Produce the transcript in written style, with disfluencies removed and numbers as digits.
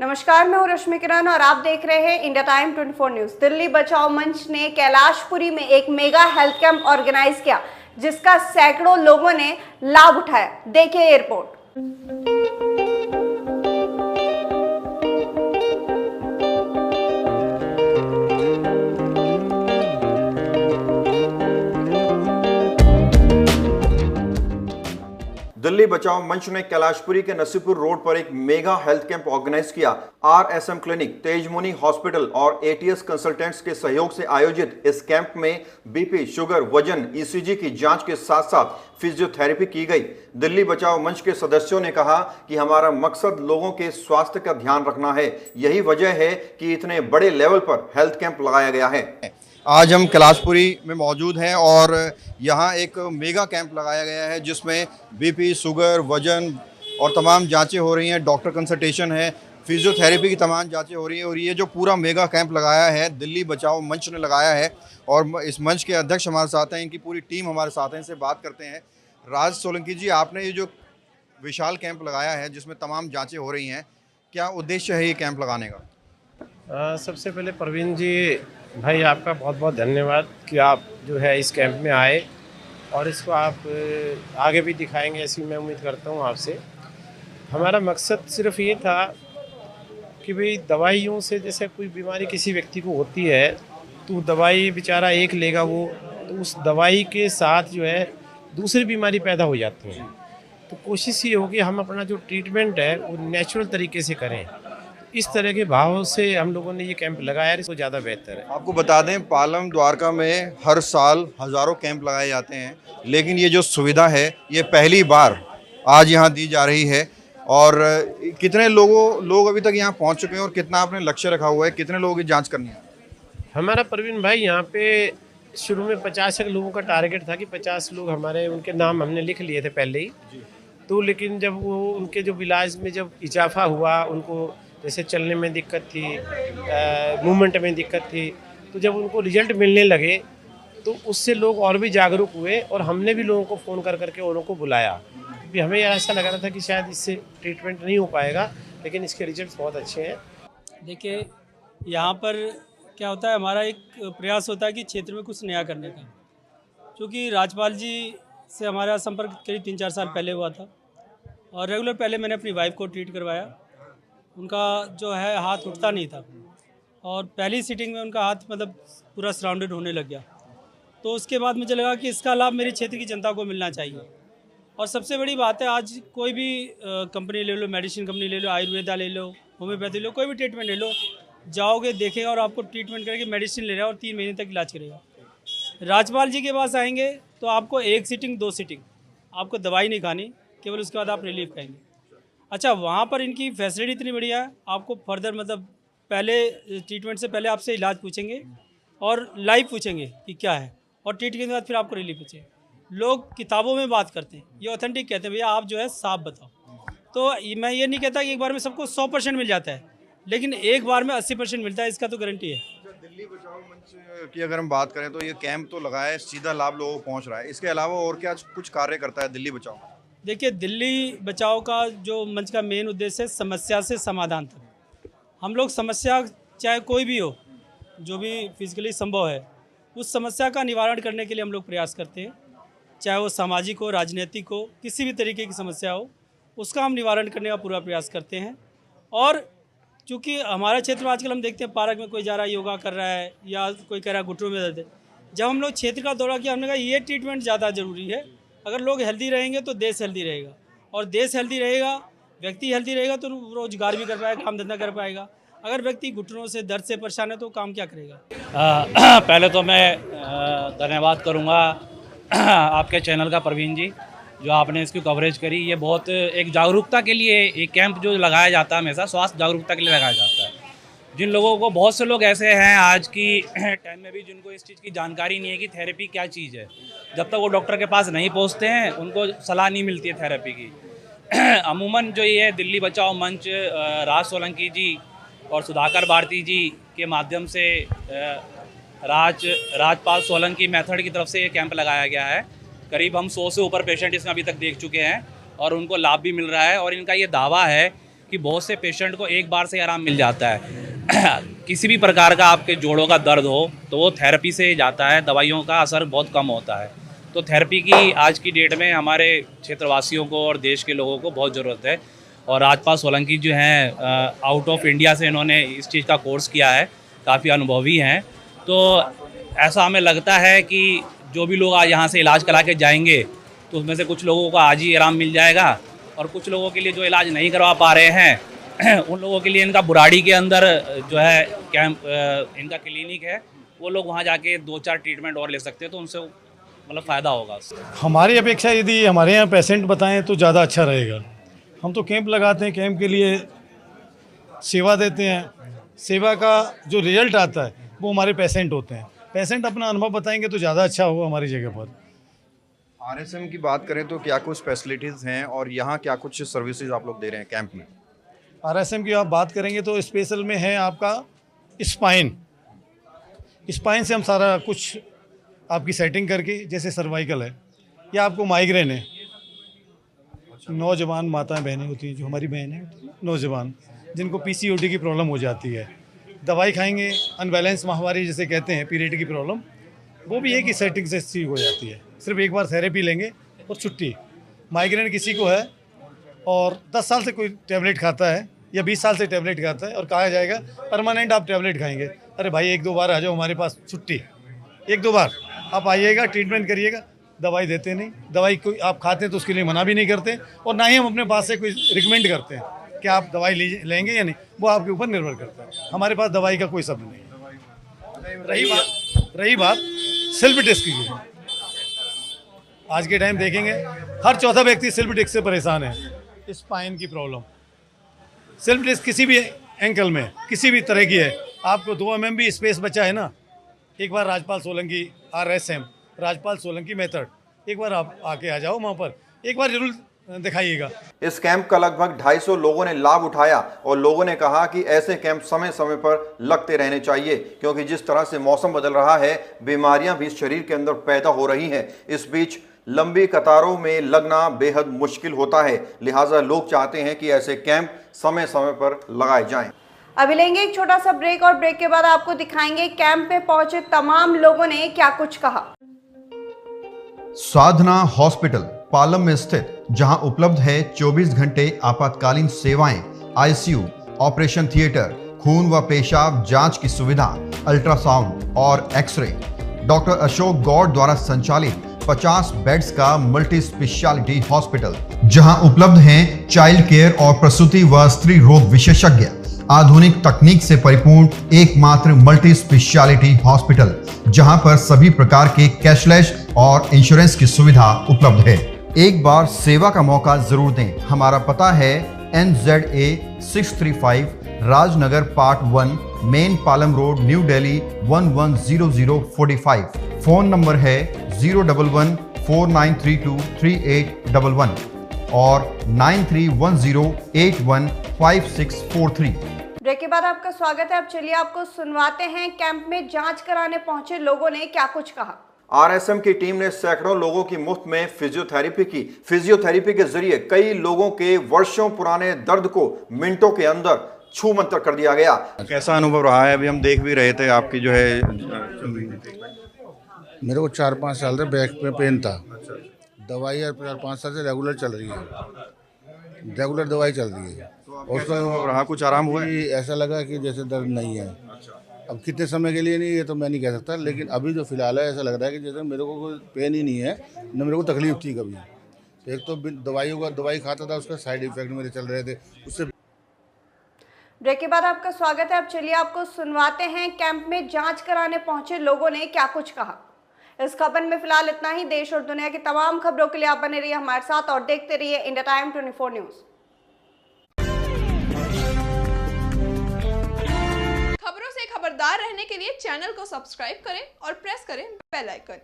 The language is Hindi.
नमस्कार, मैं हूं रश्मि किरण और आप देख रहे हैं इंडिया टाइम 24 न्यूज। दिल्ली बचाओ मंच ने कैलाशपुरी में एक मेगा हेल्थ कैंप ऑर्गेनाइज किया, जिसका सैकड़ों लोगों ने लाभ उठाया। देखिए ये रिपोर्ट। दिल्ली बचाओ मंच ने कैलाशपुरी के नसीपुर रोड पर एक मेगा हेल्थ कैंप ऑर्गेनाइज किया। आरएसएम क्लिनिक, तेजमुनि हॉस्पिटल और एटीएस कंसल्टेंट्स के सहयोग से आयोजित इस कैंप में बीपी, शुगर, वजन, ईसीजी की जांच के साथ साथ फिजियोथेरेपी की गई। दिल्ली बचाओ मंच के सदस्यों ने कहा कि हमारा मकसद लोगों के स्वास्थ्य का ध्यान रखना है। यही वजह है कि इतने बड़े लेवल पर हेल्थ कैंप लगाया गया है। आज हम कैलाशपुरी में मौजूद हैं और यहाँ एक मेगा कैंप लगाया गया है जिसमें बीपी, शुगर, वजन और तमाम जांचें हो रही हैं। डॉक्टर कंसल्टेशन है, फिजियोथेरेपी की तमाम जांचें हो रही हैं। और ये जो पूरा मेगा कैंप लगाया है दिल्ली बचाओ मंच ने लगाया है और इस मंच के अध्यक्ष हमारे साथ हैं, इनकी पूरी टीम हमारे साथ हैं, इनसे बात करते हैं। राज सोलंकी जी, आपने ये जो विशाल कैंप लगाया है जिसमें तमाम जाँचें हो रही हैं, क्या उद्देश्य है ये कैंप लगाने का? सबसे पहले प्रवीण जी भाई, आपका बहुत बहुत धन्यवाद कि आप जो है इस कैंप में आए और इसको आप आगे भी दिखाएंगे, ऐसी मैं उम्मीद करता हूँ आपसे। हमारा मकसद सिर्फ ये था कि भाई दवाइयों से, जैसे कोई बीमारी किसी व्यक्ति को होती है तो दवाई बेचारा एक लेगा वो, तो उस दवाई के साथ जो है दूसरी बीमारी पैदा हो जाती है। तो कोशिश ये होगी हम अपना जो ट्रीटमेंट है वो नेचुरल तरीके से करें। इस तरह के भाव से हम लोगों ने ये कैंप लगाया है, इसको ज़्यादा बेहतर है। आपको बता दें, पालम द्वारका में हर साल हज़ारों कैंप लगाए जाते हैं, लेकिन ये जो सुविधा है ये पहली बार आज यहाँ दी जा रही है। और कितने लोग अभी तक यहाँ पहुँच चुके हैं और कितना आपने लक्ष्य रखा हुआ है, कितने लोगों की जाँच करनी है? हमारा प्रवीण भाई यहाँ पे शुरू में 50 लोगों का टारगेट था कि 50 लोग हमारे, उनके नाम हमने लिख लिए थे पहले ही। तो लेकिन जब वो उनके जो इलाज में जब इजाफा हुआ, उनको जैसे चलने में दिक्कत थी, मूवमेंट में दिक्कत थी, तो जब उनको रिजल्ट मिलने लगे तो उससे लोग और भी जागरूक हुए और हमने भी लोगों को फ़ोन कर करके उनको को बुलाया। भी हमें ऐसा लग रहा था कि शायद इससे ट्रीटमेंट नहीं हो पाएगा, लेकिन इसके रिजल्ट बहुत अच्छे हैं। देखिए, यहाँ पर क्या होता है, हमारा एक प्रयास होता है कि क्षेत्र में कुछ नया करने का। क्योंकि राज्यपाल जी से हमारा संपर्क करीब 3-4 साल पहले हुआ था और रेगुलर पहले मैंने अपनी वाइफ को ट्रीट करवाया। उनका जो है हाथ उठता नहीं था और पहली सीटिंग में उनका हाथ मतलब पूरा सराउंडेड होने लग गया। तो उसके बाद मुझे लगा कि इसका लाभ मेरे क्षेत्र की जनता को मिलना चाहिए। और सबसे बड़ी बात है, आज कोई भी कंपनी ले लो, मेडिसिन कंपनी ले लो, आयुर्वेदा ले लो, होम्योपैथी ले लो, कोई भी ट्रीटमेंट ले लो, जाओगे देखेगा और आपको ट्रीटमेंट करके मेडिसिन ले रहा है और 3 महीने तक इलाज करेगा। राज्यपाल जी के पास आएंगे तो आपको 1 सीटिंग 2 सीटिंग, आपको दवाई नहीं खानी, केवल उसके बाद आप रिलीफ खाएंगे। अच्छा, वहाँ पर इनकी फैसिलिटी इतनी बढ़िया है, आपको फर्दर मतलब पहले ट्रीटमेंट से पहले आपसे इलाज पूछेंगे और लाइव पूछेंगे कि क्या है, और ट्रीटमेंट के बाद फिर आपको रिलीफ पूछेंगे। लोग किताबों में बात करते हैं, ये ऑथेंटिक कहते हैं, भैया आप जो है साफ बताओ। तो मैं ये नहीं कहता कि एक बार में सबको 100% मिल जाता है, लेकिन एक बार में 80% मिलता है, इसका तो गारंटी है। दिल्ली बचाओ मंच की अगर हम बात करें तो ये कैंप तो लगाया है, सीधा लाभ लोगों को पहुँच रहा है। इसके अलावा और क्या कुछ कार्य करता है दिल्ली बचाओ? देखिए, दिल्ली बचाओ का जो मंच का मेन उद्देश्य है समस्या से समाधान तक। हम लोग समस्या चाहे कोई भी हो, जो भी फिजिकली संभव है, उस समस्या का निवारण करने के लिए हम लोग प्रयास करते हैं। चाहे वो सामाजिक हो, राजनीतिक हो, किसी भी तरीके की समस्या हो, उसका हम निवारण करने का पूरा प्रयास करते हैं। और चूँकि हमारा क्षेत्र में आजकल हम देखते हैं पार्क में कोई जा रहा है, योगा कर रहा है, या कोई कह रहा है घुटनों में दर्द है। जब हम लोग क्षेत्र का दौरा किया, हमने कहा ये ट्रीटमेंट ज़्यादा ज़रूरी है। अगर लोग हेल्दी रहेंगे तो देश हेल्दी रहेगा, और देश हेल्दी रहेगा, व्यक्ति हेल्दी रहेगा तो रोजगार भी कर पाएगा, काम धंधा कर पाएगा। अगर व्यक्ति घुटनों से दर्द से परेशान है तो काम क्या करेगा? पहले तो मैं धन्यवाद करूंगा आपके चैनल का, प्रवीण जी, जो आपने इसकी कवरेज करी। ये बहुत एक जागरूकता के लिए एक कैंप जो लगाया जाता है, हमेशा स्वास्थ्य जागरूकता के लिए लगाया जाता है। जिन लोगों को, बहुत से लोग ऐसे हैं आज की टाइम में भी जिनको इस चीज़ की जानकारी नहीं है कि थेरेपी क्या चीज़ है। जब तक वो डॉक्टर के पास नहीं पहुंचते हैं उनको सलाह नहीं मिलती है थेरेपी की। अमूमन जो ये दिल्ली बचाओ मंच राज सोलंकी जी और सुधाकर भारती जी के माध्यम से राजपाल सोलंकी मेथड की तरफ से ये कैंप लगाया गया है। करीब हम 100 से ऊपर पेशेंट इसमें अभी तक देख चुके हैं और उनको लाभ भी मिल रहा है। और इनका ये दावा है कि बहुत से पेशेंट को एक बार से आराम मिल जाता है। किसी भी प्रकार का आपके जोड़ों का दर्द हो तो वो थेरेपी से जाता है, दवाइयों का असर बहुत कम होता है। तो थेरेपी की आज की डेट में हमारे क्षेत्रवासियों को और देश के लोगों को बहुत ज़रूरत है। और राजपाल सोलंकी जो हैं आउट ऑफ इंडिया से इन्होंने इस चीज़ का कोर्स किया है, काफ़ी अनुभवी हैं। तो ऐसा हमें लगता है कि जो भी लोग आज यहाँ से इलाज करा के जाएंगे तो उसमें से कुछ लोगों को आज ही आराम मिल जाएगा, और कुछ लोगों के लिए जो इलाज नहीं करवा पा रहे हैं उन लोगों के लिए इनका बुराड़ी के अंदर जो है कैंप, इनका क्लिनिक है, वो लोग वहाँ जाके 2-4 ट्रीटमेंट और ले सकते हैं, तो उनसे मतलब फ़ायदा होगा। हमारी अपेक्षा यदि हमारे यहाँ पेशेंट बताएं तो ज़्यादा अच्छा रहेगा। हम तो कैंप लगाते हैं, कैंप के लिए सेवा देते हैं, सेवा का जो रिजल्ट आता है वो हमारे पेशेंट होते हैं। पेशेंट अपना अनुभव बताएंगे तो ज़्यादा अच्छा होगा हमारी जगह पर। आरएसएम की बात करें तो क्या कुछ फैसिलिटीज़ हैं और यहाँ क्या कुछ सर्विसेज आप लोग दे रहे हैं कैंप में? आरएसएम की आप बात करेंगे तो स्पेशल में है आपका स्पाइन से हम सारा कुछ आपकी सेटिंग करके, जैसे सर्वाइकल है या आपको माइग्रेन है, नौजवान माताएं बहनें होती हैं, जो हमारी बहनें नौजवान जिनको पीसीओडी की प्रॉब्लम हो जाती है, दवाई खाएंगे, अनबैलेंस माहवारी जिसे कहते हैं, पीरियड की प्रॉब्लम, वो भी एक ही सेटिंग से ठीक हो जाती है। सिर्फ एक बार थेरेपी लेंगे और छुट्टी। माइग्रेन किसी को है और 10 साल से कोई टैबलेट खाता है या 20 साल से टैबलेट खाता है और कहा जाएगा परमानेंट आप टैबलेट खाएंगे, अरे भाई 1-2 बार आ जाओ हमारे पास, छुट्टी 1-2 बार आप आइएगा, ट्रीटमेंट करिएगा, दवाई देते नहीं, दवाई कोई आप खाते हैं तो उसके लिए मना भी नहीं करते, और ना ही हम अपने पास से कोई रिकमेंड करते हैं कि आप दवाई लेंगे या नहीं, वो आपके ऊपर निर्भर करता है। हमारे पास दवाई का कोई शब्द नहीं। रही बात सेल्फ डिस्क की, आज के टाइम देखेंगे हर चौथा व्यक्ति सेल्फ डिस्क से परेशान है। स्पाइन की प्रॉब्लम, सेल्फ डिस्क किसी भी एंकल में किसी भी तरह की है, आपको 2 mm भी स्पेस बचा है ना, एक बार राजपाल सोलंकी RSM राजपाल सोलंकी मेथड, एक बार आप आके आ जाओ वहाँ पर, एक बार जरूर दिखाइएगा। इस कैंप का लगभग 250 लोगों ने लाभ उठाया और लोगों ने कहा कि ऐसे कैंप समय समय पर लगते रहने चाहिए, क्योंकि जिस तरह से मौसम बदल रहा है, बीमारियां भी शरीर के अंदर पैदा हो रही हैं। इस बीच लंबी कतारों में लगना बेहद मुश्किल होता है, लिहाजा लोग चाहते हैं कि ऐसे कैंप समय समय पर लगाए जाएं। अभी लेंगे एक छोटा सा ब्रेक और ब्रेक के बाद आपको दिखाएंगे कैंप में पहुंचे तमाम लोगों ने क्या कुछ कहा। साधना हॉस्पिटल पालम में स्थित, जहां उपलब्ध है 24 घंटे आपातकालीन सेवाएं, आईसीयू, ऑपरेशन थिएटर, खून व पेशाब जांच की सुविधा, अल्ट्रासाउंड और एक्सरे। डॉक्टर अशोक गौड़ द्वारा संचालित 50 बेड्स का मल्टी स्पेशलिटी हॉस्पिटल, जहां उपलब्ध हैं चाइल्ड केयर और प्रसूति व स्त्री रोग विशेषज्ञ। आधुनिक तकनीक से परिपूर्ण एकमात्र मल्टी स्पेशलिटी हॉस्पिटल, जहां पर सभी प्रकार के कैशलेस और इंश्योरेंस की सुविधा उपलब्ध है। एक बार सेवा का मौका जरूर दें। हमारा पता है NZA 635 Rajnagar part 1 main Palam road, new Delhi 110045। Phone number है 01149323811 और 9310815643। ब्रेक के बाद आपका स्वागत है। अब चलिए आपको सुनवाते हैं कैंप में जांच कराने पहुंचे लोगों ने क्या कुछ कहा। आरएसएम की टीम ने सैकड़ों लोगों की मुफ्त में फिजियोथेरेपी की। फिजियोथेरेपी के जरिए कई लोगों के वर्षों पुराने दर्द को मिनटों के अंदर छू मंतर कर दिया गया। कैसा अनुभव रहा है? अभी हम देख भी रहे थे आपकी जो है, मेरे को 4-5 साल से बैक में पेन था, दवाई 4-5 साल से रेगुलर चल रही है, रेगुलर दवाई चल रही है। उसका रहा कुछ आराम हुआ? ऐसा लगा कि जैसे दर्द नहीं है। अब कितने समय के लिए नहीं, ये तो मैं नहीं कह सकता, लेकिन अभी जो फिलहाल है ऐसा लग रहा है कि जैसे मेरे को कोई पेन ही नहीं है, न मेरे को तकलीफ थी कभी। एक तो दवाई खाता था, उसका साइड इफेक्ट मेरे चल रहे थे उससे। ब्रेक के बाद आपका स्वागत है। अब चलिए आपको सुनवाते हैं कैंप में जांच कराने पहुंचे लोगों ने क्या कुछ कहा। इस खबर में फिलहाल इतना ही। देश और दुनिया की तमाम खबरों के लिए आप बने रहिए हमारे साथ और देखते रहिए इंडिया टाइम 24 न्यूज। खबरों से खबरदार रहने के लिए चैनल को सब्सक्राइब करें और प्रेस करें बेल आइकन।